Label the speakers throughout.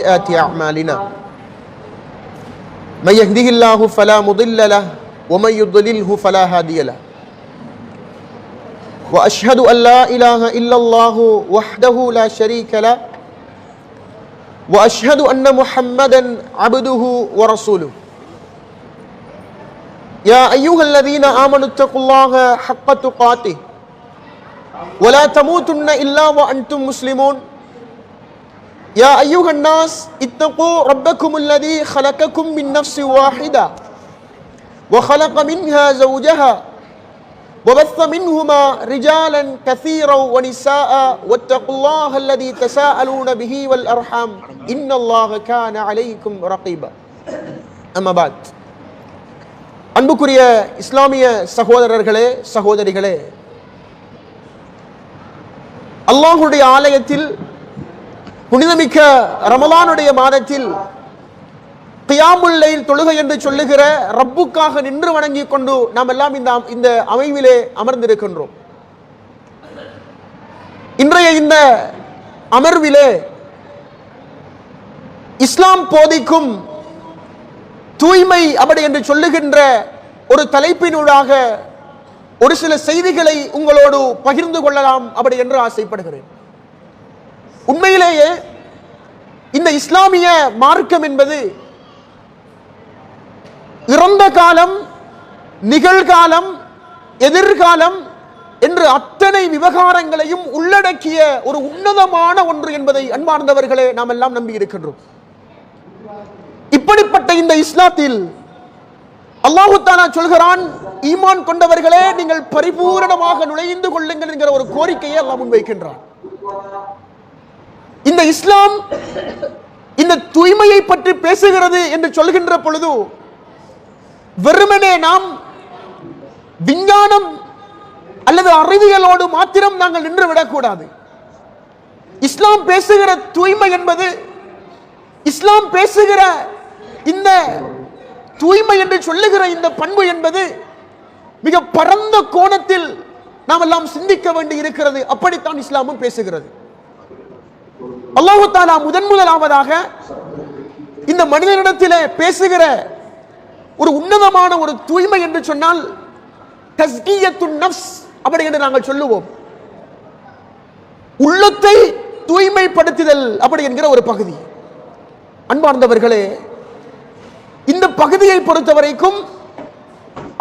Speaker 1: سيئات أعمالنا من يهده الله فلا مضل له ومن يضلله فلا هادي له وأشهد أن لا إله إلا الله وحده لا شريك له وأشهد أن محمدا عبده ورسوله يا أيها الذين آمنوا اتقوا الله حق تقاته ولا تموتن إلا وأنتم مسلمون يا أيها الناس اتقوا ربكم الذي خلقكم من نفس واحدة وخلق منها زوجها وبث منهما رجالا كثيرا ونساء واتقوا الله الذي تساءلون به والأرحام إن الله كان عليكم رقيبا أما بعد அன்புக்குரிய இஸ்லாமிய சகோதரர்களே சகோதரிகளே, அல்லாஹ்வுடைய ஆலயத்தில் புனிதமிக்க ரமலானுடைய மாதத்தில் கியாமுல் லைல் தொழுகை என்று சொல்லுகிற ரப்புக்காக நின்று வணங்கிக் கொண்டு நாம் எல்லாம் இந்த அமைவிலே அமர்ந்திருக்கின்றோம். இன்றைய இந்த அமர்விலே இஸ்லாம் போதிக்கும் தூய்மை அப்படி என்று சொல்லுகின்ற ஒரு தலைப்பினூடாக ஒரு சில செய்திகளை உங்களோடு பகிர்ந்து கொள்ளலாம் அப்படி என்று ஆசைப்படுகிறேன். உண்மையிலேயே இந்த இஸ்லாமிய மார்க்கம் என்பது இறந்த காலம், நிகழ்காலம், எதிர்காலம் என்று அத்தனை விவகாரங்களையும் உள்ளடக்கிய ஒரு உன்னதமான ஒன்று என்பதை அன்பார்ந்தவர்களே நாம் எல்லாம் நம்பி இருக்கின்றோம். இப்படிப்பட்ட இந்த இஸ்லாத்தில் அல்லாஹ் தஆலா சொல்கிறான், ஈமான் கொண்டவர்களே நீங்கள் பரிபூரணமாக நுழைந்து கொள்ளுங்கள் என்கிற ஒரு கோரிக்கையை அல்லாஹ் முன்வைக்கின்றான். இந்த இஸ்லாம் இந்த தூய்மையை பற்றி பேசுகிறது என்று சொல்கின்ற பொழுது வெறுமனே நாம் விஞ்ஞானம் அல்லது அறிவியலோடு மாத்திரம் நாங்கள் நின்று விடக்கூடாது. இஸ்லாம் பேசுகிற தூய்மை என்பது, இஸ்லாம் பேசுகிற இந்த தூய்மை என்று சொல்லுகிற இந்த பண்பு என்பது மிக பரந்த கோணத்தில் நாம் எல்லாம் சிந்திக்க வேண்டி இருக்கிறது. அப்படித்தான் இஸ்லாமும் பேசுகிறது. அல்லாஹ் தஆலா முதலாவதாக இந்த மனிதனிடத்திலே பேசுகிற ஒரு உன்னதமான ஒரு தூய்மை என்று சொன்னால் தஸ்கியத்துன் நஃப்ஸ் அப்படி என்று நாங்கள் சொல்லுவோம். உள்ளத்தை தூய்மைப்படுத்துதல் அப்படி என்கிற ஒரு பகுதி. அன்பார்ந்தவர்களே, இந்த பகுதியை பொறுத்தவரைக்கும்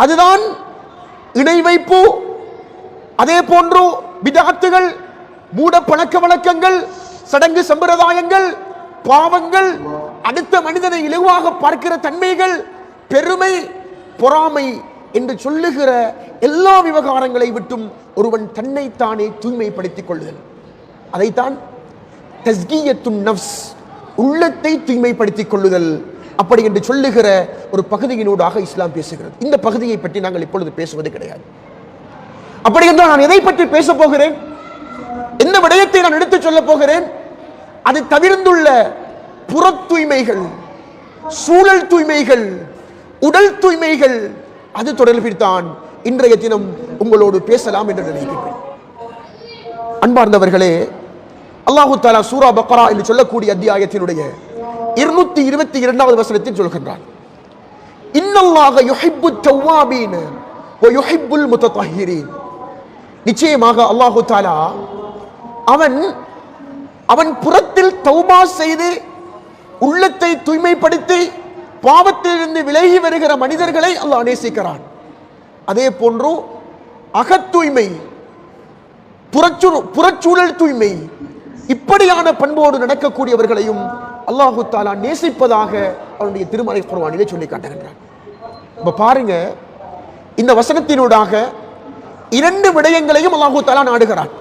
Speaker 1: அதுதான் இணை வைப்பு, அதே போன்று பிதஅத்துகள், மூட பழக்க வழக்கங்கள், சடங்கு சம்பிரதாயங்கள், பாவங்கள், அடுத்த மனிதனை இலகுவாக பார்க்கிற தன்மைகள், பெருமை, பொறாமை என்று சொல்லுகிற எல்லா விவகாரங்களை விட்டும் ஒருவன் தன்னைத்தானே தூய்மைப்படுத்திக் கொள்ளுதல், அதைத்தான் தஸ்கியத்துன் நஃப்ஸ், உள்ளத்தை தூய்மைப்படுத்திக் கொள்ளுதல் அப்படி என்று சொல்லுகிற ஒரு பகுதியினூடாக இஸ்லாம் பேசுகிறது. இந்த பகுதியை பற்றி நாங்கள் இப்பொழுது பேசுவது கிடையாது. அப்படி என்றால் நான் எதை பற்றி பேச போகிறேன், எந்த விடயத்தை நான் எடுத்துச் சொல்ல போகிறேன், அது தவிர்த்துள்ள புற தூய்மைகள், சூழல் தூய்மைகள், உடல் தூய்மைகள், அது தொடர்பில் தான் இன்றைய தினம் உங்களோடு பேசலாம் என்று நினைக்கிறேன். அன்பார்ந்தவர்களே, அல்லாஹு தஆலா சூரா பக்ரா என்று சொல்லக்கூடிய அத்தியாயத்தினுடைய 222வது வசனத்தில் சொல்கின்றான், இன்னல்லாஹ யுஹிப்புத் தவ்வாபீன வ யுஹிப்புல் முத்தஹிரீன். நிச்சயமாக அல்லாஹு தஆலா அவன் புறத்தில் தௌபா செய்து உள்ளத்தை தூய்மைப்படுத்தி பாவத்திலிருந்து விலகி வருகிற மனிதர்களை அல்லாஹ் நேசிக்கிறான். அதே போன்று அகத்தூய்மை, புறச்சூழல் தூய்மை, இப்படியான பண்போடு நடக்கக்கூடியவர்களையும் அல்லாஹு தஆலா நேசிப்பதாக அவனுடைய திருமறை குர்ஆனிலே சொல்லி காட்டுகின்றான். இப்ப பாருங்க, இந்த வசனத்தினூடாக இரண்டு விடயங்களையும் அல்லாஹு தஆலா நாடுகிறான்.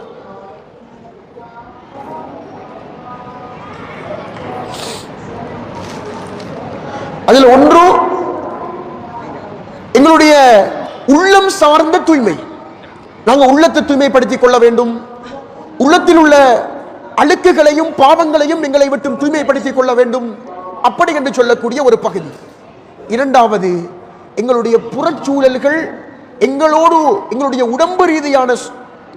Speaker 1: அதில் ஒன்று எங்களுடைய உள்ளம் சார்ந்த தூய்மை. நாங்கள் உள்ளத்தை தூய்மைப்படுத்திக் கொள்ள வேண்டும். உள்ளத்தில் உள்ள அழுக்குகளையும் பாவங்களையும் எங்களை விட்டு தூய்மைப்படுத்திக் கொள்ள வேண்டும் அப்படி என்று சொல்லக்கூடிய ஒரு பகுதி. இரண்டாவது, எங்களுடைய புறச்சூழல்கள் எங்களோடு எங்களுடைய உடம்பு ரீதியான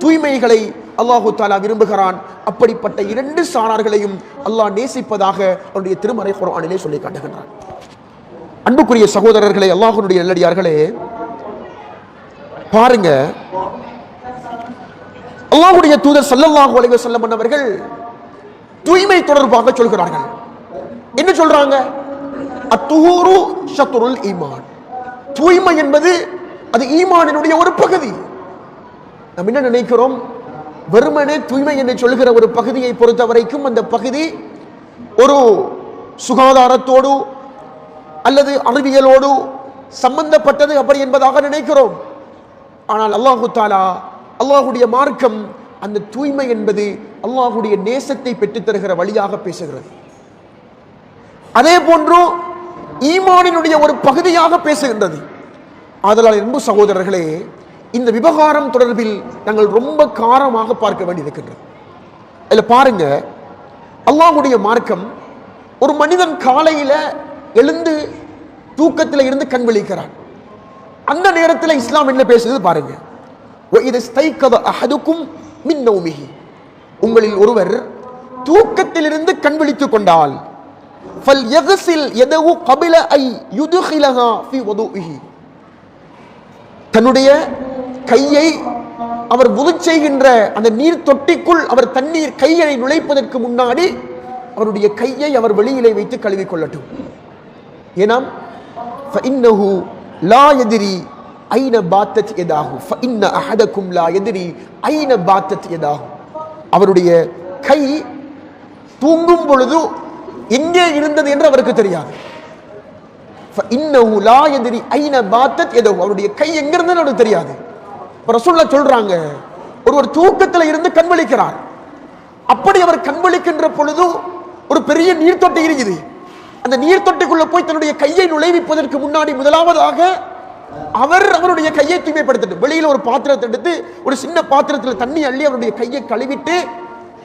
Speaker 1: தூய்மைகளை அல்லாஹு தாலா விரும்புகிறான். அப்படிப்பட்ட இரண்டு சாரார்களையும் அல்லாஹ் நேசிப்பதாக அவருடைய திருமறை குர்ஆனிலே சொல்லி காட்டுகின்றான். அன்புக்குரிய சகோதரர்களே, அல்லாஹ்வுடைய நல்லடியார்களே, பாருங்க, அல்லாஹ்வுடைய தூதர் ஸல்லல்லாஹு அலைஹி வஸல்லம் அவர்கள் தூய்மை தொடர்பாக சொல்கிறார்கள். என்ன சொல்றாங்க? அத்துஹூரு ஷத்ருல் ஈமான். தூய்மை என்பது அது ஈமானினுடைய ஒரு பகுதி. நாம் என்ன நினைக்கிறோம்? வெறுமனே தூய்மை என்று சொல்கிற ஒரு பகுதியை பொறுத்த வரைக்கும் அந்த பகுதி ஒரு சுகாதாரத்தோடு அல்லது அறிவியலோடு சம்பந்தப்பட்டது அப்படி என்பதாக நினைக்கிறோம். ஆனால் அல்லாஹு தாலா, அல்லாஹுடைய மார்க்கம் அந்த தூய்மை என்பது அல்லாஹுடைய நேசத்தை பெற்றுத் தருகிற வழியாக பேசுகிறது. அதே போன்று ஈமானினுடைய ஒரு பகுதியாக பேசுகின்றது. ஆதலால் அன்பு சகோதரர்களே, இந்த விவகாரம் தொடர்பில் நாங்கள் ரொம்ப காரமாக பார்க்க வேண்டியிருக்கின்றது. அதில் பாருங்க, அல்லாஹுடைய மார்க்கம் ஒரு மனிதன் காலையில எழுந்து தூக்கத்தில் இருந்து கண் விழிக்கிறான். அந்த நேரத்தில் இஸ்லாம் என்ன பேசுது பாருங்க. உங்களில் ஒருவர் தூக்கத்தில் இருந்து கண் விழித்துக் கொண்டால் தன்னுடைய கையை அவர் வுது செய்கின்ற அந்த நீர் தொட்டிக்குள் அவர் தண்ணீர் கையை நுழைப்பதற்கு முன்னாடி அவருடைய கையை அவர் வெளியிலே வைத்து கழுவிக் கொள்ளட்டும். ஏனாம் فإنه لا يدري أين باتت يداه فإن أحدكم لا يدري أين باتت يداه. அவருடைய கை தூங்கும் பொழுது எங்கே இருந்தது என்று அவருக்கு தெரியாது. فإنه لا يدري أين باتت يداه. அவருடைய கை எங்க இருந்தது அவருக்கு தெரியாது. ரசூலுல்லாஹ் சொல்றாங்க, ஒருவர் தூக்கத்தில் இருந்து கண்விழிக்கிறார். அப்படி அவர் கண்விழிக்கின்ற பொழுது ஒரு பெரிய நீர் தொட்டி இருக்குது. அந்த நீர் தொட்டிக்குள்ள போய் தன்னுடைய கையை நுழைவிப்பதற்கு முன்னாடி முதலாவதாக அவருடைய கையை தூய்மைப்படுத்தட்டும். வெளியில ஒரு பாத்திரத்தை எடுத்து ஒரு சின்ன பாத்திரத்தில் தண்ணி அள்ளி அவருடைய கையை கழுவிட்டு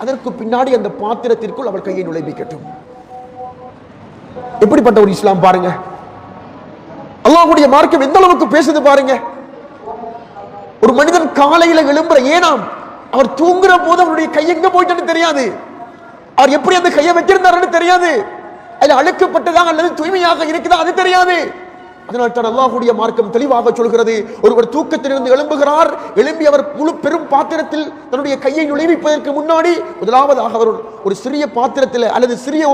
Speaker 1: அதற்கு பின்னாடி அந்த பாத்திரத்திற்குள் அவர் கையை நுழைவிக்கட்டும். எப்படிப்பட்ட ஒரு இஸ்லாம் பாருங்க. அல்லாஹ்வுடைய மார்க்கம் எந்த அளவுக்கு பேசுது பாருங்க. ஒரு மனிதன் காலையில எழும்புற, ஏனாம் அவர் தூங்குற போது அவருடைய கை எங்க போயிட்டு தெரியாது. அவர் எப்படி அந்த கையை வச்சிருந்தாருன்னு தெரியாது. அதுல அழுக்கப்பட்டதா அல்லது தூய்மையாக இருக்குதா அது தெரியாது. அதனால் தான் அல்லாஹ்வுடைய மார்க்கம் தெளிவாக சொல்கிறது, ஒருவர் தூக்கத்திலிருந்து எழும்புகிறார், எழும்பி அவர் முழு பெரும் பாத்திரத்தில் தன்னுடைய கையை நுழைவிப்பதற்கு முன்னாடி முதலாவதாக அவர் ஒரு சிறிய பாத்திரத்தில் அல்லது சிறிய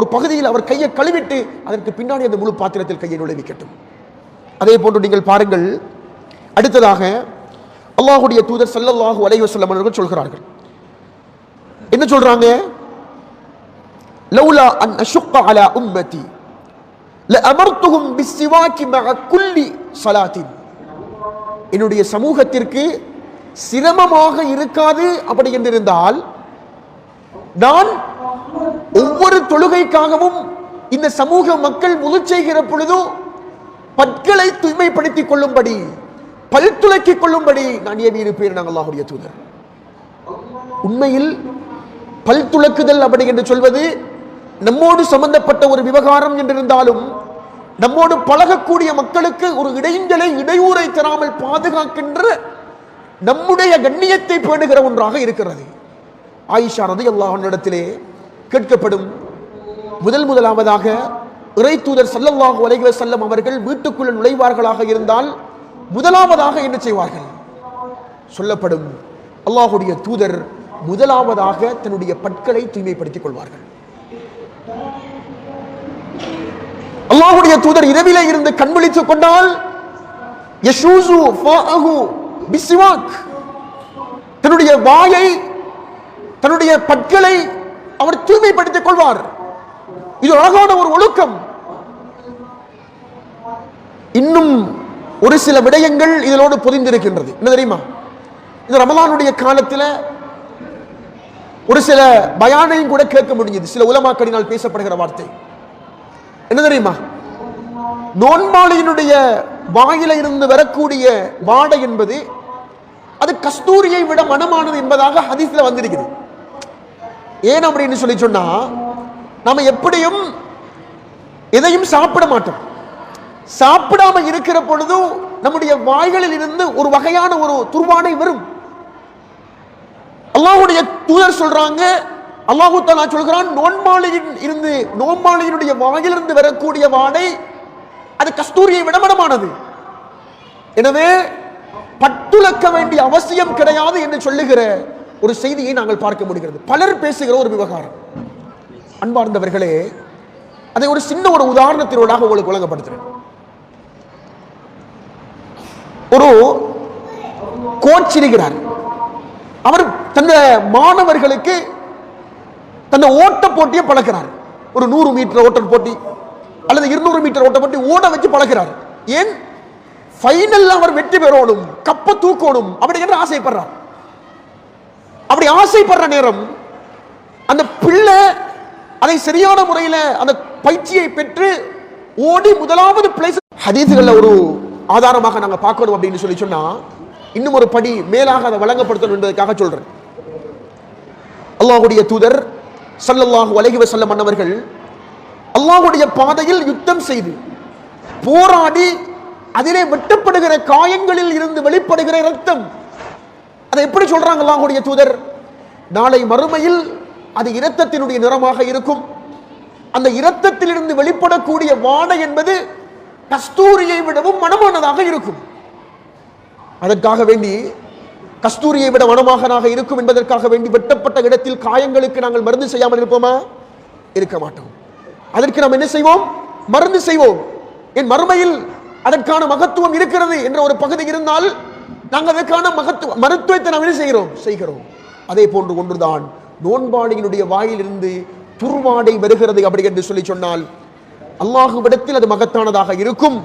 Speaker 1: ஒரு பகுதியில் அவர் கையை கழுவிட்டு அதற்கு பின்னாடி அந்த முழு பாத்திரத்தில் கையை நுழைவிக்கட்டும். அதே போன்று நீங்கள் பாருங்கள், அடுத்ததாக அல்லாஹ்வுடைய தூதர் ஸல்லல்லாஹு அலைஹி வஸல்லம் அவர்கள் சொல்கிறார்கள். என்ன சொல்றாங்க? லௌலா அன் அஷுக்க அலா உம்மதி லஅமர்துஹும் பிஸ்ஸிவாக்கி மஅ குல்லி ஸலாத்தின். என்னுடைய சமூகத்திற்கு சிரமமாக இருக்காது அப்படி என்றிருந்தால் நான் ஒவ்வொரு தொழுகைக்காகவும் இந்த சமூக மக்கள் வுது செய்கிற பொழுது பற்களை தூய்மைப்படுத்திக் கொள்ளும்படி, பல் துலக்கிக் கொள்ளும்படி நான் ஏவி இருப்பேன். நாங்கள் அல்லாஹ்வுடைய தூதர். உண்மையில் பல் துலக்குதல் அப்படி என்று சொல்வது நம்மோடு சம்பந்தப்பட்ட ஒரு விவகாரம் என்றிருந்தாலும் நம்மோடு பழகக்கூடிய மக்களுக்கு ஒரு இடையூறை தராமல் பாதுகாக்கின்ற நம்முடைய கண்ணியத்தை பேணுகிற ஒன்றாக இருக்கிறது. ஆயிஷா ரலியல்லாஹு அன்ஹா கேட்கப்படும், முதலாவதாக இறை தூதர் ஸல்லல்லாஹு அலைஹி வஸல்லம் அவர்கள் வீட்டுக்குள் நுழைவார்களாக இருந்தால் முதலாவதாக என்ன செய்வார்கள்? சொல்லப்படும், அல்லாஹ்வுடைய தூதர் முதலாவதாக தன்னுடைய பற்களை தூய்மைப்படுத்திக் கொள்வார்கள். அல்லாஹ்வுடைய தூதர் இரவிலே இருந்து கண்விழித்துக் கொண்டால் யஷூசு ஃபாஅஹு பிஸ்வாக், தன்னுடைய வாயை தன்னுடைய பற்களை அவர் தூய்மைப்படுத்திக் கொள்வார். இது அழகான ஒரு ஒழுக்கம். இன்னும் ஒரு சில விடயங்கள் இதனோடு பொதிந்திருக்கின்றது. என்ன தெரியுமா? இந்த ரமலானுடைய காலத்தில் ஒரு சில பயானையும் கூட கேட்க முடிஞ்சது. சில உலமாக்களினால் பேசப்படுகிற வார்த்தை என்ன தெரியுமா? நோன்பாளியினுடைய வாயில இருந்து வரக்கூடிய வாடை என்பது அது கஸ்தூரியை விட மனமானது என்பதாக ஹதீஸ்ல வந்திருக்குது. ஏன் அப்படின்னு சொல்லி சொன்னா, நாம எப்படியும் எதையும் சாப்பிட மாட்டோம். சாப்பிடாம இருக்கிற பொழுதும் நம்முடைய வாய்களில் இருந்து ஒரு வகையான ஒரு துர்வாடை வரும். அல்லாஹ்வுடைய தூதர் சொல்றாங்க, அல்லாஹ் தஆலா சொல்கிறான், நோன்பாளியினுடைய வாயிலிருந்து வரக்கூடிய வாடை அது கஸ்தூரியை விட மனமானது. எனவே பட்டுலக்க வேண்டிய அவசியம் கிடையாது என்று சொல்லுகிற ஒரு செய்தியை நாங்கள் பார்க்க முடிகிறது. பலர் பேசுகிற ஒரு விவகாரம். அன்பார்ந்தவர்களே, அதை ஒரு சின்ன ஒரு உதாரணத்தினோடாக உங்களுக்கு வழங்கப்படுத்துகிறேன். ஒரு கோச் இருக்கிறார். அவர் தந்த மாணவர்களுக்கு தந்த ஓட்ட போட்டியை பழக்கிறார். ஒரு 100 மீட்டர் ஓட்ட போட்டி அல்லது 200 மீட்டர் ஓட்ட போட்டி ஓட வச்சு பழக்கிறார். ஏன்? ஃபைனல் அவர் வெற்றி பெறணும், கப்ப தூக்கணும் அப்படி என்று ஆசைப்படுறார். அப்படி ஆசைப்படுற நேரம் அந்த பிள்ளை அதை சரியான முறையில் அந்த பயிற்சியை பெற்று ஓடி முதலாவது பிளேஸ். ஹதீஸ்கள்ல ஒரு ஆதாரமாக நாங்க பார்க்கணும் அப்படின்னு சொன்னா, இன்னும் ஒரு படி மேலாக அதை வழங்கப்படுத்தணும் என்பதற்காக சொல்றேன். அல்லாஹ்வுடைய தூதர் ஸல்லல்லாஹு அலைஹி வஸல்லம் அன்னவர்கள் அல்லாஹ்வுடைய பாதையில் யுத்தம் செய்து போராடி அதிலே வெட்டப்படுகிற காயங்களில் இருந்து வெளிப்படுகிற இரத்தம், அதை எப்படி சொல்றாங்க அல்லாஹ்வுடைய தூதர்? நாளை மறுமையில் அது இரத்தத்தினுடைய நிறமாக இருக்கும். அந்த இரத்தத்திலிருந்து வெளிப்படக்கூடிய வாடை என்பது கஸ்தூரியை விடவும் மனமானதாக இருக்கும். அதற்காக வேண்டி கஸ்தூரியை விட மனமாகனாக இருக்கும் என்பதற்காக வேண்டி வெட்டப்பட்ட இடத்தில் காயங்களுக்கு நாங்கள் மருந்து செய்யாமல் இருப்போமா? இருக்க மாட்டோம். அதற்கு நாம் என்ன செய்வோம்? மருந்து செய்வோம். என் மறுமையில் அதற்கான மகத்துவம் இருக்கிறது என்ற ஒரு பகுதி இருந்தால் நாங்கள் அதற்கான மருத்துவத்தை நாம் என்ன செய்கிறோம். அதே போன்று ஒன்றுதான் நோன்பாளியினுடைய வாயிலிருந்து துர்வாடை வருகிறது அப்படி என்று சொன்னால் அல்லாஹ்விடத்தில் அது மகத்தானதாக இருக்கும்.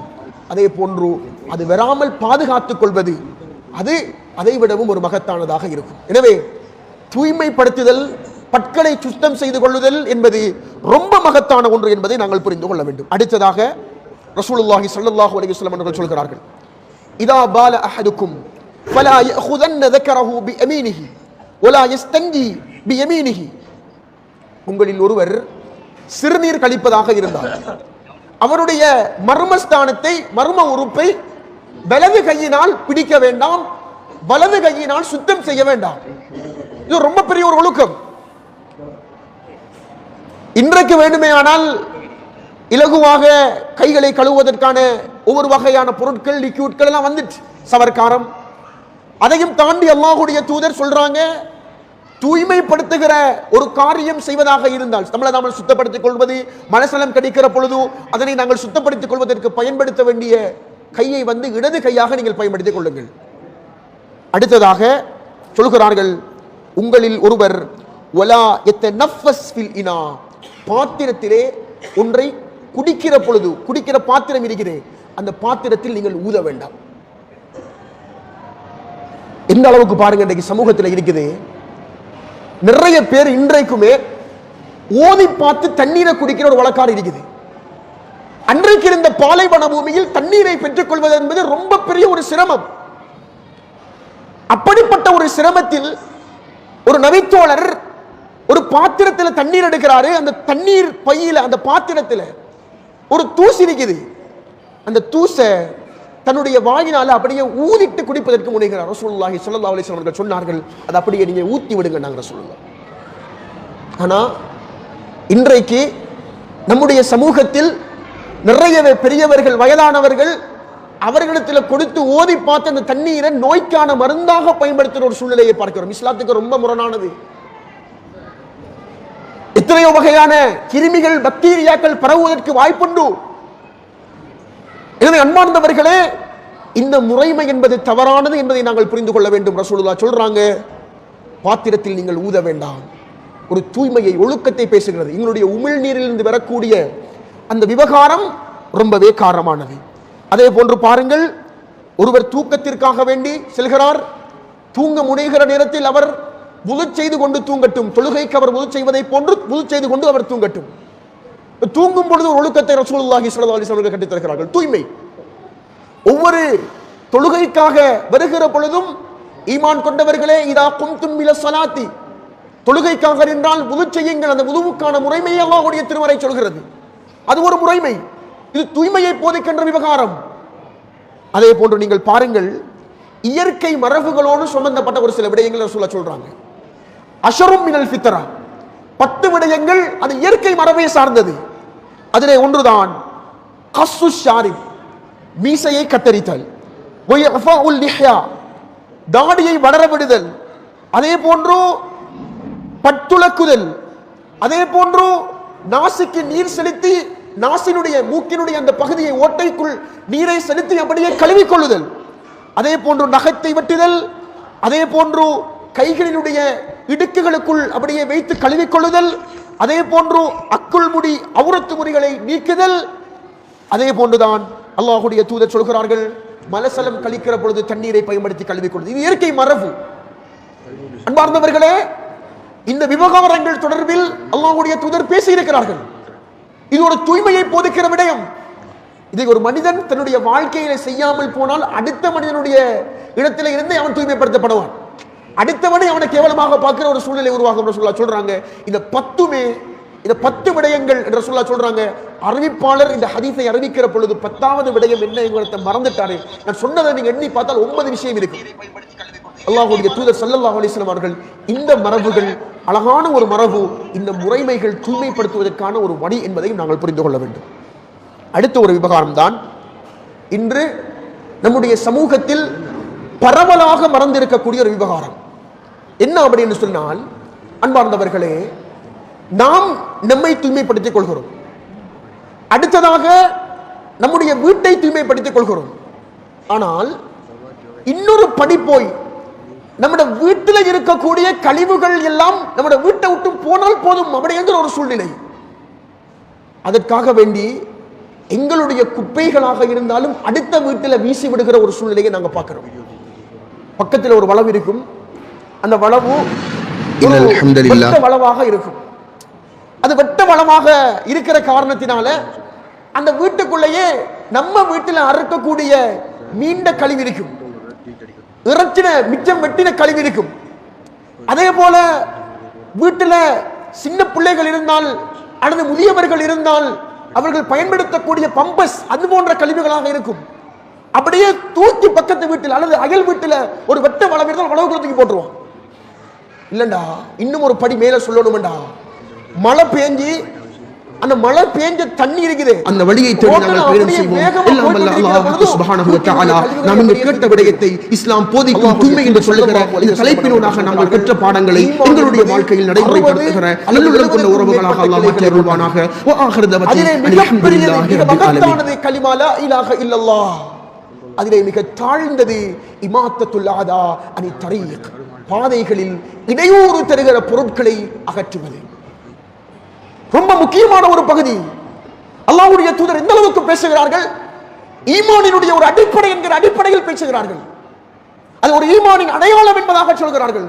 Speaker 1: அதே போன்று அது வராமல் பாதுகாத்துக் கொள்வது அது அதை விடவும் ஒரு மகத்தானதாக இருக்கும். எனவே தூய்மைப்படுத்துதல், பற்களை சுத்தம் செய்து கொள்ளுதல் என்பது ரொம்ப மகத்தான ஒன்று என்பதை நாங்கள் புரிந்து கொள்ள வேண்டும். அடுத்ததாக ரசூலுல்லாஹி ஸல்லல்லாஹு அலைஹி வஸல்லம் அவர்கள் சொல்கிறார்கள், இதா பால அஹதுக்கும் ஃபலா யஅഖுதன்ன ذكرஹு பியமீனிஹி வலா யஸ்தஞ்சி பியமீனிஹி. உங்களில் ஒருவர் சிறுநீர் கழிப்பதாக இருந்தார், அவருடைய மர்மஸ்தானத்தை, மர்ம உறுப்பை வலது கையினால் பிடிக்க வேண்டாம், வலது கையினால் சுத்தம் செய்ய வேண்டாம். இது ரொம்ப பெரிய ஒரு ஒழுக்கம். இன்றைக்கு வேண்டுமே ஆனால் இலகுவாக கைகளை கழுவுவதற்கான ஒவ்வொரு வகையான பொருட்கள், லிக்யூட்கள் எல்லாம் வந்துட்டு, சவர்க்காரம். அதையும் தாண்டி அல்லாஹ்வுடைய தூதர் சொல்றாங்க, தூய்மைப்படுத்துகிற ஒரு காரியம் செய்வதாக இருந்தால், நம்மளை நாமல் சுத்தப்படுத்திக் கொள்வது, மனசலம் கிடைக்கிற பொழுது அதனை நாங்கள் சுத்தப்படுத்திக் கொள்வதற்கு பயன்படுத்த வேண்டிய கையை இடது கையாக நீங்கள் பயன்படுத்திக் கொள்ளுங்கள். அடுத்ததாக சொல்கிறார்கள், உங்களில் ஒருவர் வலா யத்தனஃபஸ் ஃபில் இனா, பாத்திரத்திலே ஒன்றை குடிக்கிற பொழுது, குடிக்கிற பாத்திரம் இருக்கிறே, அந்த பாத்திரத்தில் நீங்கள் ஊத வேண்டாம். எந்த அளவுக்கு பாருங்க இன்றைக்கு சமூகத்தில் இருக்குது. நிறைய பேர் இன்றைக்குமே ஓதி பார்த்து தண்ணீரை குடிக்கிற ஒரு வழக்காடு இருக்குது. அன்றைக்கு இருந்த பாலைவன பூமியில் தண்ணீரை பெற்றுக் கொள்வது என்பது ரொம்ப பெரிய ஒரு சிரமம். அப்படிப்பட்ட ஒரு சிரமத்தில் ஒரு நபித்தோழர் ஒரு பாத்திரத்தில் தண்ணீர் எடுக்கிறாரு. அந்த தண்ணீர் பையில, அந்த பாத்திரத்தில் ஒரு தூசி இருக்குது. அந்த தூசை தன்னுடைய வாயினால அப்படியே ஊதிட்டு குடிப்பதற்கு முனைகிறார். ரசூலுல்லாஹி ஸல்லல்லாஹு அலைஹி வஸல்லம் அவர்கள் சொன்னார்கள், அது அப்படியே நீங்க ஊத்தி விடுங்க நாங்க ரசூலுல்லாஹ். ஆனா இன்றைக்கு நம்முடைய சமூகத்தில் நிறைய பெரியவர்கள், வயதானவர்கள், அவர்களிடத்தில் கொடுத்து ஓதி பார்த்து அந்த தண்ணீரை நோய்க்கான மருந்தாக பயன்படுத்துகிற ஒரு சூழ்நிலையை பார்க்கிறோம். இஸ்லாத்துக்கு ரொம்ப முரணானது. எத்தனையோ வகையான கிருமிகள், பாக்டீரியாக்கள் பரவுவதற்கு வாய்ப்புண்டு. எனவே அன்பார்ந்தவர்களே, இந்த முறைமை என்பது தவறானது என்பதை நாங்கள் புரிந்து கொள்ள வேண்டும். ரசூலுல்லாஹ் சொல்றாங்க, பாத்திரத்தில் நீங்கள் ஊத வேண்டாம். ஒரு தூய்மையை, ஒழுக்கத்தை பேசுகிறது. எங்களுடைய உமிழ்நீரிலிருந்து வரக்கூடிய அந்த விவகாரம் ரொம்பவே காரமானது. அதே போன்று பாருங்கள், ஒருவர் தூக்கத்திற்காக வேண்டி செல்கிறார். தூங்க முனைகிற நேரத்தில் அவர் வுது செய்து கொண்டு தூங்கட்டும். தொழுகைக்கு அவர் வுது செய்வதை போன்று வுது செய்து கொண்டு அவர் தூங்கட்டும். தூங்கும் பொழுது ஒரு ஒழுக்கத்தை ரசூலுல்லாஹி ஸல்லல்லாஹு அலைஹி வஸல்லம் கற்றுத் தருகிறார்கள். தூய்மை. ஒவ்வொரு தொழுகைக்காக வருகிற பொழுதும் ஈமான் கொண்டவர்களே, இதா கும்தும் இல ஸலாத்தி, தொழுகைக்காக நின்றால் வுது செய்யுங்கள். அந்த வுதுவுக்கான முறைமையை அல்லாஹ்வுடைய திருமறை சொல்கிறது. அது ஒரு முறைமை. இது தூய்மையை போதிக்கின்ற விவகாரம். அதே போன்று நீங்கள் பாருங்கள், இயற்கை மரபுகளோடு சம்பந்தப்பட்ட ஒரு சில விடயங்களை ரசூலுல்லாஹ் சொல்றாங்க. அஷரும் மினல் ஃபித்ரா, 10 விடயங்கள் அது இயற்கை மரபை சார்ந்தது. அதிலே ஒன்றுதான் கஸ்ஸு ஷாரிப், மீசையை கத்தரித்தல், வயஃபாஉல் லிஹ்யா, தாடியை வளர விடுதல், அதே போன்று பட்டுலக்குதல், அதே போன்று நாசிக்கு நீர் செலுத்தி நாசினுடைய மூக்கினுடைய அந்த பகுதியை ஓட்டைக்குள் நீரை செலுத்தி அப்படியே கழுவிக் கொள்ளுதல், அதே போன்று நகத்தை வெட்டுதல், அதே போன்று கைகளினுடைய இடுக்குகளுக்குள் அப்படியே வைத்து கழுவிக் கொள்ளுதல், அதே போன்று அக்குள் முடி அவுரத்து முறிகளை நீக்குதல். அதே போன்றுதான் அல்லாஹ்வுடைய தூதர் சொல்கிறார்கள், மலசலம் கழிக்கிற பொழுது தண்ணீரை பயன்படுத்தி கழுவிக் கொள்வது. இது இயற்கை மரபு. அன்பார்ந்தவர்களே, இந்த விவகாரங்கள் தொடர்பில் அல்லாஹ்வுடைய தூதர் பேசியிருக்கிறார்கள். இது ஒரு தூய்மையை போதிக்கிற விடயம். இதை ஒரு மனிதன் தன்னுடைய வாழ்க்கையில செய்யாமல் போனால் அடுத்த மனிதனுடைய இடத்தில இருந்து அவன் தூய்மைப்படுத்தப்படுவான். அடுத்தவனை அவனை கேவலமாக பார்க்கிற ஒரு சூழ்நிலை உருவாகும். ரசூலுல்லாஹ் சொல்றாங்க, இந்த 10 விடயங்கள் என்று ரசூலுல்லாஹ் சொல்றாங்க. அறிவிப்பாளர் இந்த ஹதீஸை அறிவிக்கிற பொழுது 10வது விடயம் என்ன என்கிறத மறந்துட்டாரு. நான் சொன்னதை நீங்க எண்ணி பார்த்தால் 9 விஷயம் இருக்கு. அல்லாஹ்வுடைய தூதர் ஸல்லல்லாஹு அலைஹி வஸல்லம் அவர்கள் இந்த மரபுகள் அழகான ஒரு மரபு, இந்த முறைமைகள் தூய்மைப்படுத்துவதற்கான ஒரு வழி என்பதையும் நாங்கள் புரிந்து கொள்ள வேண்டும். அடுத்த ஒரு விவகாரம் தான் இன்று நம்முடைய சமூகத்தில் பரவலாக மறந்திருக்கக்கூடிய ஒரு விவகாரம். என்ன அப்படின்னு சொன்னால், அன்பார்ந்தவர்களே, நாம் நம்மை தூய்மைப்படுத்திக் கொள்கிறோம், அடுத்ததாக நம்முடைய வீட்டை தூய்மைப்படுத்திக் கொள்கிறோம். ஆனால் இன்னொரு படி போய் நம்முடைய வீட்டில் இருக்கக்கூடிய கழிவுகள் எல்லாம் நம்முடைய வீட்டை விட்டு போனால் போதும் அப்படிங்கிற ஒரு சூழ்நிலை. அதற்காக வேண்டி எங்களுடைய குப்பைகளாக இருந்தாலும் அடுத்த வீட்டில் வீசி விடுகிற ஒரு சூழ்நிலையை நாங்கள் பார்க்கிறோம். பக்கத்தில் ஒரு வளவு இருக்கும், அந்த வளவு வெட்ட வளவாக இருக்கும். அது வெட்ட வளமாக இருக்கிற காரணத்தினால அந்த வீட்டுக்குள்ளேயே நம்ம வீட்டில் அறுக்கக்கூடிய மீண்ட கழிவு இருக்கும், இறைச்சின மிச்சம் வெட்டின கழிவு இருக்கும். அதே போல வீட்டில் சின்ன பிள்ளைகள் இருந்தால் அல்லது முதியவர்கள் இருந்தால் அவர்கள் பயன்படுத்தக்கூடிய பம்பஸ் அது போன்ற கழிவுகளாக இருக்கும். அப்படியே தூக்கி பக்கத்து வீட்டில் அல்லது அயல் வீட்டில் ஒரு வெட்ட வளம் இருந்தால் வளவு தூக்கி போட்டுருவான். இல்லண்டா, இன்னும் ஒரு படி மேல சொல்லணும்டா, மழை பேஞ்சி அந்த மழை பேஞ்ச தண்ணி இருக்குது, அந்த வழியை தேடி நாங்கள் பயணம் செய்வோம். எல்லாம் வல்ல அல்லாஹ் சுப்ஹானஹு வ தஆலா நாம் இந்த கேட்ட விடயத்தை இஸ்லாம் போதிக்கும் தூய்மை என்று சொல்லுகிற இந்த தலைப்பினூடாக நாங்கள் பெற்ற பாடங்களை எங்களுடைய வாழ்க்கையில் நடைமுறைப்படுத்துகிற நல்லுள்ளம் கொண்ட உறவுகளாக அல்லாஹ் மாற்றி அருள்வானாக. வ ஆகிரு தஅவானா அல்ஹம்துலில்லாஹி ரப்பில் ஆலமீன். கலிமா லா இலாஹ இல்லல்லாஹ், அதிலே மிக தாழ்ந்தது இமாத்தத்துல் ஆதா அனி தரீக், பாதைகளில் இடையூறு தருகிற பொருட்களை அகற்றுவது. ரொம்ப முக்கியமான ஒரு பகுதி. அல்லாஹ்வுடைய தூதர் எந்த அளவுக்கு பேசுகிறார்கள், ஈமானினுடைய ஒரு அடிப்படை என்கிற அடிப்படையில் பேசுகிறார்கள். அது ஒரு ஈமானின் அடையாளம் என்பதாக சொல்கிறார்கள்.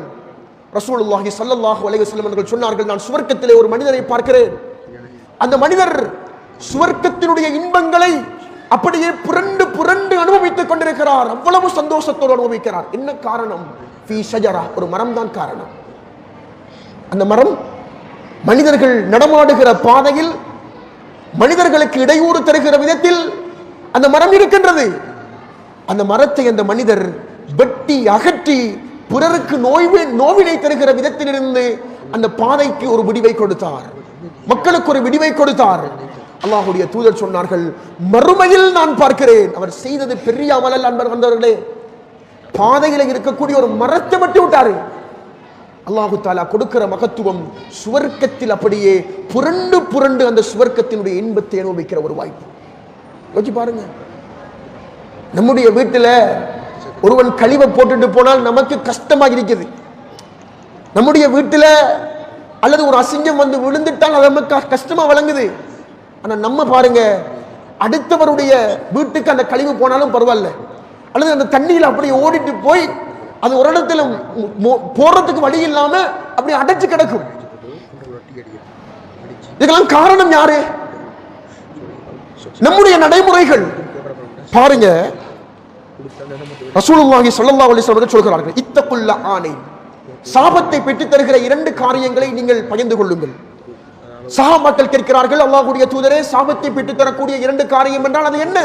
Speaker 1: ரசூலுல்லாஹி ஸல்லல்லாஹு அலைஹி வஸல்லம் அவர்கள் சொன்னார்கள், நான் சுவர்க்கத்திலே ஒரு மனிதரை பார்க்கிறேன், அந்த மனிதர் சுவர்க்கத்தினுடைய இன்பங்களை அப்படியே புரண்டு புரண்டு அனுபவித்துக் கொண்டிருக்கிறார், அவ்வளவு சந்தோஷத்தோடு அனுபவிக்கிறார். என்ன காரணம்? ஃபீ ஷஜரா, ஒரு மரம் தான் காரணம். அந்த மரம் மனிதர்கள் நடமாடுகிற பாதையில் மனிதர்களுக்கு இடையூறு தருகிற விதத்தில் அந்த மரம் இருக்கின்றது. அந்த மரத்தை அந்த மனிதர் வெட்டி அகற்றி பிறருக்கு நோவினை தருகிற விதத்திலிருந்து அந்த பாதைக்கு ஒரு விடிவை கொடுத்தார், மக்களுக்கு ஒரு விடிவை கொடுத்தார். அல்லாஹ்வுடைய தூதர் சொன்னார்கள், மறுமையில் நான் பார்க்கிறேன் அவர் செய்தது பெரிய அமல் அன்பர் வந்தவர்களே, பாதையில இருக்கக்கூடிய ஒரு மரத்தை வெட்டி விட்டாரு. அல்லாஹு தாலா கொடுக்கிற மகத்துவம் சுவர்க்கத்தில் அப்படியே புரண்டு புரண்டு அந்த சுவர்க்கத்தினுடைய இன்பத்தை அனுபவிக்கிற ஒரு வாய்ப்பு. யோசிச்சு பாருங்க, நம்முடைய வீட்டில் ஒருவன் கழிவை போட்டுட்டு போனால் நமக்கு கஷ்டமாக இருக்குது. நம்முடைய வீட்டில் அல்லது ஒரு அசிங்கம் வந்து விழுந்துட்டால் அது நமக்கு கஷ்டமா வழங்குது. ஆனா நம்ம பாருங்க, அடுத்தவருடைய வீட்டுக்கு அந்த கழிவு போனாலும் பரவாயில்ல, அல்லது அந்த தண்ணியில் அப்படியே ஓடிட்டு போய் அது ஒரு இடத்துல போறதுக்கு வழி இல்லாம அப்படி அடைச்சு கிடக்கும். இதுக்கெல்லாம் காரணம் யாரு? நம்முடைய நடைமுறைகள். பாருங்க, ரசூலுல்லாஹி ஸல்லல்லாஹு அலைஹி வஸல்லம் சொல்கிறார்கள், இத்தகுல்ல ஆனை, சாபத்தை பெற்றுத் தருகிற 2 காரியங்களை நீங்கள் பகிர்ந்து கொள்ளுங்கள். சஹாபாக்கள் கேட்கிறார்கள், அல்லாஹ்வுடைய தூதரே, சாபத்தை பெற்றுத் தரக்கூடிய 2 காரியம் என்றால் அது என்ன?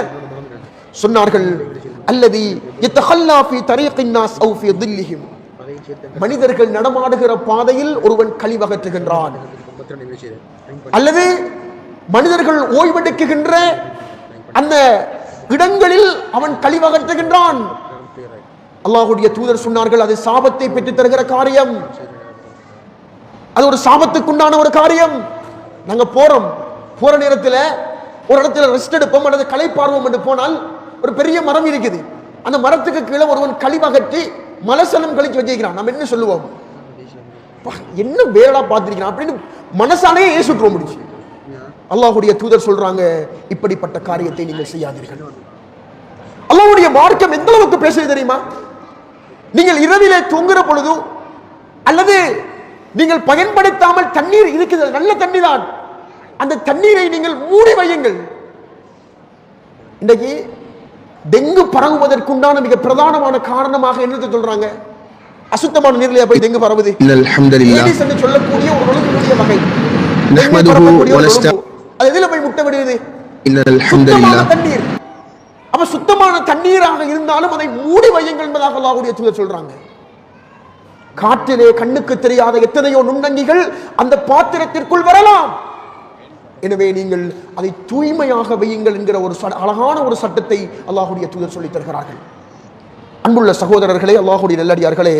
Speaker 1: சொன்னார்கள், அல்லதி யத்தஹல்லா ஃபீ தரீகின் நாஸ் அவ் ஃபீ தில்லிஹிம், மனிதர்கள் நடமாடுகிற பாதையில் ஒருவன் கழிவகற்றுகின்றான், அல்லது மனிதர்கள் ஓய்வெடுக்குகின்ற அந்த இடங்களில் அவன் கழிவகற்றுகின்றான். அல்லாஹ்வுடைய தூதர் சொன்னார்கள், அது சாபத்தை பெற்றுத் தருகிற காரியம், அது ஒரு சாபத்துக்குண்டான ஒரு காரியம். நாங்க போற நேரத்தில் ஒரு இடத்துல ரெஸ்ட் எடுப்போம் அல்லது களைப்பார்வோம் என்று போனால் ஒரு பெரிய மரம் இருக்குது, அந்த மரத்துக்கு கீழே ஒருவன் கழிவகற்றி மலசலம் கழிச்சு வச்சிருக்கிறான். நம்ம என்ன சொல்லுவோம், என்ன வேளா பார்த்திருக்கிறான் அப்படின்னு மனசாலே ஏசுட்டுவோம் முடிச்சு. அல்லாஹ்வுடைய தூதர் சொல்றாங்க, இப்படிப்பட்ட காரியத்தை நீங்கள் செய்யாதீர்கள். அல்லாஹ்வுடைய மார்க்கம் எந்த அளவுக்கு பேசுது தெரியுமா? நீங்கள் இரவிலே தூங்குற பொழுது அல்லது நீங்கள் பயன்படுத்தாமல் தண்ணீர் இருக்குது, நல்ல தண்ணி தான், அந்த தண்ணீரை நீங்கள் மூடி வையுங்கள். இன்றைக்கு டெங்கு பரவுவதற்குண்டான மிக பிரதானமான காரணமாக என்னது சொல்றாங்க, அசுத்தமான நீர்ல போய் டெங்கு பரவுது. ஏடிஸ் என்று சொல்லக்கூடிய ஒரு ஒழுங்குமுறை வகை அது எதில போய் முட்டை விடுது? சுத்தமான தண்ணீர். அப்ப சுத்தமான தண்ணீராக இருந்தாலும் அதை மூடி வையுங்கள் என்பதாக அல்லாஹ்வுடைய தூதர் சொல்றாங்க. காற்றிலே கண்ணுக்கு தெரியாத எத்தனையோ நுண்ணங்கிகள் அந்த பாத்திரத்திற்குள் வரலாம். எனவே நீங்கள் அதை தூய்மையாக வையுங்கள் என்கிற ஒரு அழகான ஒரு சட்டத்தை அல்லாஹ்வுடைய தூதர் சொல்லித் தருகிறார்கள். அன்புள்ள சகோதரர்களே, அல்லாஹ்வுடைய நல்லடியார்களே,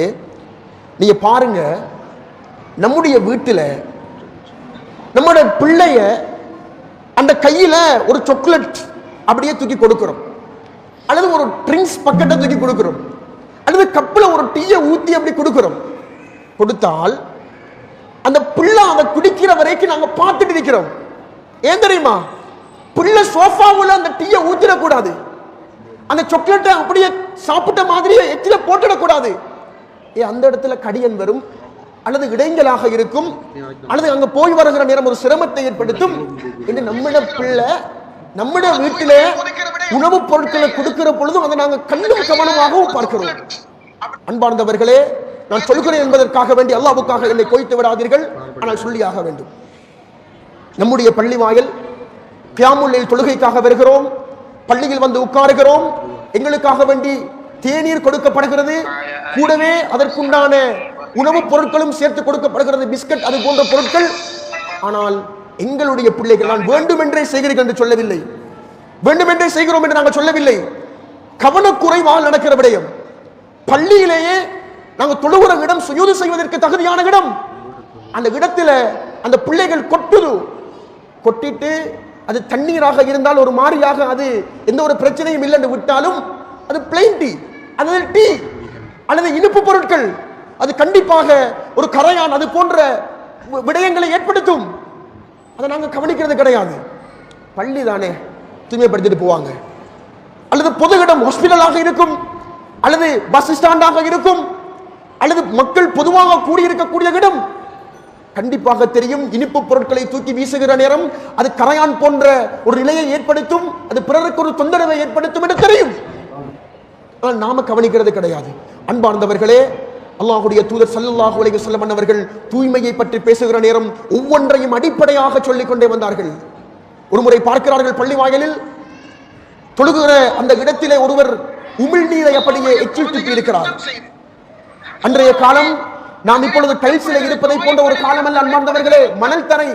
Speaker 1: நீங்க பாருங்க, நம்முடைய வீட்டில் நம்முடைய பிள்ளைய அந்த கையில ஒரு சாக்லேட் அப்படியே தூக்கி கொடுக்கிறோம், அல்லது ஒரு ட்ரிங்க்ஸ் பக்கெட்டை தூக்கி கொடுக்கிறோம், அல்லது கப்பில் ஒரு டீயை ஊத்தி அப்படி கொடுக்கிறோம். கொடுத்தால் அந்த பிள்ளை அதை குடிக்கிற வரைக்கும் நாங்க பார்த்துட்டு இருக்கிறோம். ஏன் தெரியுமா? பிள்ளை சோஃபாவில் அந்த டீயை ஊத்திடக்கூடாது, அந்த சாக்லேட்டை அப்படியே சாப்பிட்ட மாதிரியே எச்சில போட்டுடக்கூடாது. அந்த இடத்துல கடியன் வரும், அல்லது இடைஞ்சலாக இருக்கும், அல்லது அங்க போய் வருகிற நேரம் ஒரு சிரமத்தை ஏற்படுத்தும் என்று நம்மிட பிள்ளை நம்முடைய வீட்டிலே உணவுப் பொருட்களை கொடுக்கிற பொழுதும் அதை நாங்கள் கண்ணும் கவனமாகவும் பார்க்கிறோம். அன்பார்ந்தவர்களே, நான் சொல்கிறேன் என்பதற்காக வேண்டி அல்லாஹ்வுக்காக என்னை கோய்த்து விடாதீர்கள், ஆனால் சொல்லியாக வேண்டும். நம்முடைய பள்ளி வாயில் கியாமுல் லைல் தொழுகைக்காக வருகிறோம், பள்ளியில் வந்து உட்காருகிறோம், எங்களுக்காக வேண்டி தேநீர் கொடுக்கப்படுகிறது, கூடவே அதற்குண்டான உணவுப் பொருட்களும் சேர்த்து கொடுக்கப்படுகிறது, பிஸ்கட் அது போன்ற பொருட்கள். ஆனால் எங்களுடைய பிள்ளைகள், நான் வேண்டுமென்றே செய்கிறீர்கள் என்று சொல்லவில்லை, வேண்டுமென்றே செய்கிறோம் என்று நாங்கள் சொல்லவில்லை, கவனக்குறைவால் நடக்கிற விடயம். பள்ளியிலேயே நாங்கள் தொழுகிற இடம் சுஜூது செய்வதற்கு தகுதியான இடம், அந்த இடத்துல அந்த பிள்ளைகள் கொட்டிட்டு அது தண்ணீராக இருந்தால் ஒரு மாறியாக அது எந்த ஒரு பிரச்சனையும் இல்லை என்று விட்டாலும் அது பிளைன் டீ அல்லது டீ அல்லது இனிப்பு பொருட்கள், அது கண்டிப்பாக ஒரு கரையான் அது போன்ற விடயங்களை ஏற்படுத்தும். அதை நாங்கள் கவனிக்கிறது கிடையாது. பள்ளி தானே தூய்மைப்படுத்திட்டு போவாங்க, அல்லது பொது இடம் ஹாஸ்பிட்டலாக இருக்கும், அல்லது பஸ் ஸ்டாண்டாக இருக்கும், அல்லது மக்கள் பொதுவாக கூடியிருக்கக்கூடிய இடம். கண்டிப்பாக தெரியும், இனிப்பு பொருட்களை தூக்கி வீசுகிற நேரம் அது கரையான் போன்ற ஒரு நிலையை ஏற்படுத்தும், அது பிறருக்கு ஒரு தொந்தரவை ஏற்படுத்தும் என்று தெரியும். ஆனால் நாம கவனிக்கிறது கிடையாது. அன்பார்ந்தவர்களே, அல்லாஹ்வுடைய தூதர் ஸல்லல்லாஹு அலைஹி வஸல்லம் அவர்கள் தூய்மையை பற்றி பேசுகிற நேரம் ஒவ்வொன்றையும் அடிப்படையாக சொல்லிக் கொண்டே வந்தார்கள். ஒருமுறை பார்க்கிறார்கள், பள்ளி வாயிலில் தொழுகிற அந்த இடத்திலே ஒருவர் உமிழ்நீரை அப்படியே எச்சில் துப்பி இருக்கிறார். அன்றைய காலம் நாம் இப்பொழுது டைல்ஸில் இருப்பதை போன்ற ஒரு காலம் அல்ல அன்பார்ந்தவர்களே, மணல் தரை.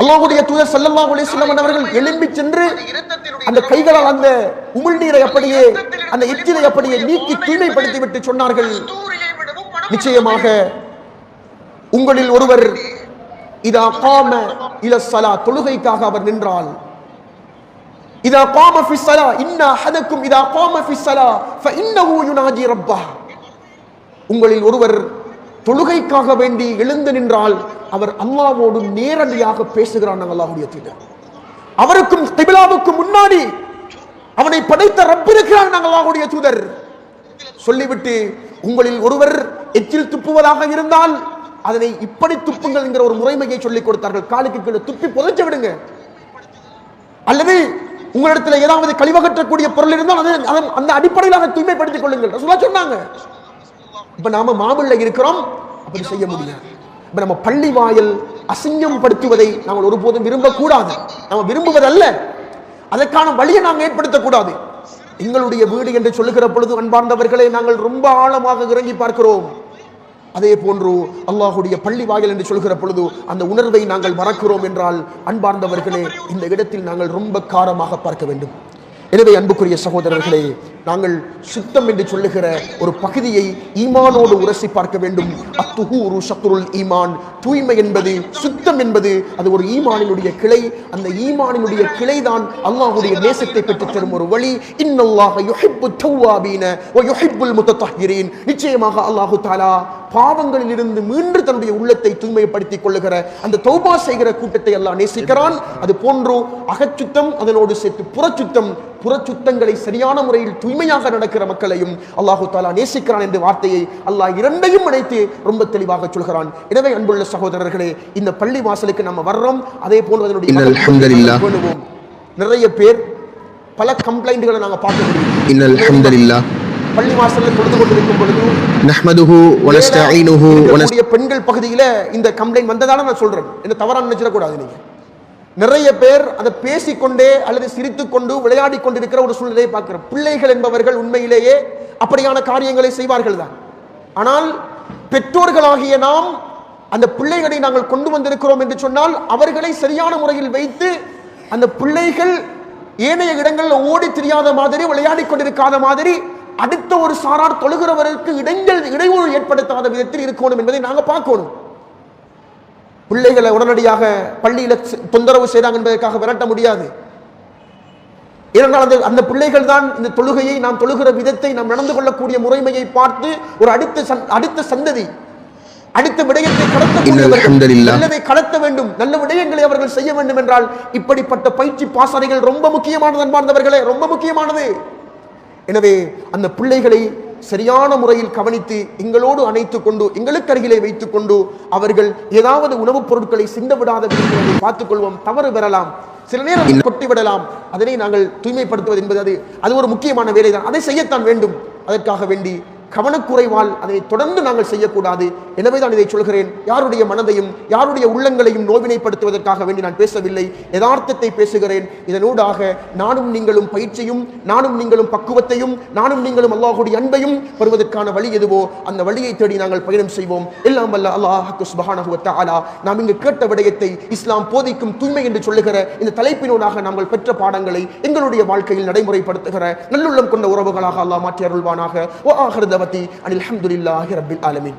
Speaker 1: அல்லாஹ்வுடைய தூதர் ஸல்லல்லாஹு அலைஹி வஸல்லம் அவர்கள் எழும்பி சென்று அந்த கைகளால் அந்த உமிழ்நீரை அப்படியே அந்த எச்சிலை அப்படியே நீக்கி தூய்மைப்படுத்தி விட்டு சொன்னார்கள், நிச்சயமாக உங்களில் ஒருவர் இதா காம இல ஸலா, தொழுகைக்காக அவர் நின்றால், இதா காம ஃபி ஸலா இன்ன அஹதக்கும் இதா காம ஃபி ஸலா ஃபஇன்னஹு யுனாஜி ரப்பஹ், உங்களில் ஒருவர் தொழுகைக்காக வேண்டி எழுந்து நின்றால் அவர் அல்லாஹ்வோடு நேரடியாக பேசுகிறான். அல்லாஹ்வுடைய தூதர் அவருக்கும் கிபிலாவுக்கும் முன்னாடி அவனை படைத்த ரப் இருக்கிறான். அல்லாஹ்வுடைய தூதர் சொல்லிவிட்டு, உங்களில் ஒருவர் எச்சில் துப்புவதாக இருந்தால் அதனை இப்படி துப்புங்கள் என்கிற ஒரு முறைமையை சொல்லிக் கொடுத்தார்கள். காலுக்கு கீழே துப்பி புதைச்சு விடுங்க, அல்லது உங்களிடத்தில் ஏதாவது கழிவகற்றக்கூடிய பொருள் இருந்தால் அந்த அடிப்படையில் அதை தூய்மைப்படுத்திக் கொள்ளுங்கள் ரசூலுல்லாஹ் சொன்னாங்க. இப்ப நாம மாமல்ல இருக்கிறோம், அப்படி செய்ய முடியாது. இப்ப நம்ம பள்ளி வாயில் அசிங்கம் படுத்துவதை நாங்கள் ஒருபோதும் விரும்பக்கூடாது. நாம விரும்புவதல்ல, அதற்கான வழியை நாங்கள் ஏற்படுத்தக்கூடாது. எங்களுடைய வீடு என்று சொல்லுகிற பொழுது அன்பார்ந்தவர்களை நாங்கள் ரொம்ப ஆழமாக இறங்கி பார்க்கிறோம். அதே போன்று அல்லாஹுடைய பள்ளி வாயில் என்று சொல்கிற பொழுது அந்த உணர்வை நாங்கள் மறக்கிறோம் என்றால் அன்பார்ந்தவர்களே, இந்த இடத்தில் நாங்கள் ரொம்ப காரமாக பார்க்க வேண்டும். எனவே அன்புக்குரிய சகோதரர்களே, நாங்கள் சுத்தம் என்று சொல்லுகிற ஒரு பகுதியை ஈமானோடு உரசி பார்க்க வேண்டும். அத்துஹூரு ஷத்ருல் ஈமான், தூய்மை என்பது, சுத்தம் என்பது அது ஒரு ஈமானினுடைய கிளை. அந்த ஈமானினுடைய கிளைதான் அல்லாஹ்வுடைய நேசத்தை பெற்றுத் தரும் ஒரு வழி. இன்னல்லாஹ யுஹிப்புத் தவ்வாபீன வ யுஹிப்புல் முத்தத்தஹிரீன். நிச்சயமாக அல்லாஹு தஆலா பாவங்களில் இருந்து மீண்டு தன்னுடைய உள்ளத்தை தூய்மைப்படுத்திக் கொள்ளுகிற அந்த தௌபா செய்கிற கூட்டத்தை அல்லாஹ் நேசிக்கிறான். அது போன்று அகச்சுத்தம் அதனோடு சேர்த்து புறச்சுத்தங்களை சரியான முறையில் தூய்மையாக நடக்கிற மக்களையும் அல்லாஹு தஆலா நேசிக்கிறான் என்ற வார்த்தையை அல்லாஹ் இரண்டையும் இணைத்து ரொம்ப தெளிவாக சொல்கிறான். எனவே அன்புள்ள சகோதரர்களே, இந்த பள்ளி வாசலுக்கு நம்ம வர்றோம். அதே போன்று அதனுடைய நிறைய பேர் பல கம்ப்ளைண்ட்களை நாங்க பார்க்க முடியும். பள்ளி வாசல்ல தொழுது கொண்டிருக்கும் பொழுது நஹ்மதுஹு வ நஸ்தஈனுஹு வ பெண்கள் பகுதியில இந்த கம்ப்ளைண்ட் வந்ததால நான் சொல்றேன். என்ன தவறா நினைச்சிட கூடாது. நீங்க நிறைய பேர் அதை பேசிக்கொண்டே அல்லது சிரித்துக்கொண்டு விளையாடி கொண்டிருக்கிற ஒரு சூழ்நிலையை பார்க்கிறோம். பிள்ளைகள் என்பவர்கள் உண்மையிலேயே அப்படியான காரியங்களை செய்வார்கள் தான். ஆனால் பெற்றோர்களாகிய நாம் அந்த பிள்ளைகளை நாங்கள் கொண்டு வந்திருக்கிறோம் என்று சொன்னால் அவர்களை சரியான முறையில் வைத்து அந்த பிள்ளைகள் ஏனைய இடங்களில் ஓடி தெரியாத மாதிரி விளையாடி கொண்டிருக்காத மாதிரி அடுத்த ஒரு சாரார் தொழுகிறவருக்கு இடையூறு ஏற்படுத்தாத விதத்தில் இருக்கணும் என்பதை நாங்கள் பார்க்கணும். பிள்ளைகளை உடனடியாக பள்ளியில தொந்தரவு செய்தாங்க என்பதற்காக விரட்ட முடியாது. ஏனென்றால் அந்த பிள்ளைகள் தான் இந்த தொழுகையை நாம் தொழுகிற விதத்தை நாம் நடந்து கொள்ளக்கூடிய முறைமையை பார்த்து ஒரு அடுத்த சந்ததி அடுத்த விடயத்தை கடத்த வேண்டும், நல்ல விடயங்களை அவர்கள் செய்ய வேண்டும் என்றால் இப்படிப்பட்ட பயிற்சி பாசறைகள் ரொம்ப முக்கியமானது அன்பார்ந்தவர்களே, ரொம்ப முக்கியமானது. எனவே அந்த பிள்ளைகளை சரியான முறையில் கவனித்து எங்களோடு அணைத்துக் கொண்டு எங்களுக்கு அருகிலே வைத்துக் கொண்டு அவர்கள் ஏதாவது உணவுப் பொருட்களை சிந்த விடாத விதத்தை பார்த்துக் கொள்வோம். தவறு பெறலாம், சில நேரம் கொட்டிவிடலாம். அதனை நாங்கள் தூய்மைப்படுத்துவது என்பது அது ஒரு முக்கியமான வேலைதான். அதை செய்யத்தான் வேண்டும். அதற்காக வேண்டி கவனக்குறைவால் அதை தொடர்ந்து நாங்கள் செய்யக்கூடாது. எனவே தான் இதை சொல்கிறேன். யாருடைய மனதையும் யாருடைய உள்ளங்களையும் நோவினைப்படுத்துவதற்காக வேண்டி நான் பேசவில்லை, யதார்த்தத்தை பேசுகிறேன். இதனூடாக நானும் நீங்களும் பயிற்சியும் நானும் நீங்களும் பக்குவத்தையும் நானும் நீங்களும் அல்லாஹ்வுடைய அன்பையும் பெறுவதற்கான வழி எதுவோ அந்த வழியை தேடி நாங்கள் பயணம் செய்வோம். எல்லாம் வல்ல அல்லாஹ் சுப்ஹானஹு வ தஆலா நாம் இங்கு கேட்ட விடயத்தை இஸ்லாம் போதிக்கும் தூய்மை என்று சொல்லுகிற இந்த தலைப்பினூடாக நாங்கள் பெற்ற பாடங்களை எங்களுடைய வாழ்க்கையில் நடைமுறைப்படுத்துகிற நல்லுள்ளம் கொண்ட உறவுகளாக அல்லாஹ் மாற்றி அருள்வானாக. வ ஆகிரு தவத்தி அனில் ஹம்துலில்லாஹி ரப்பில் ஆலமீன்.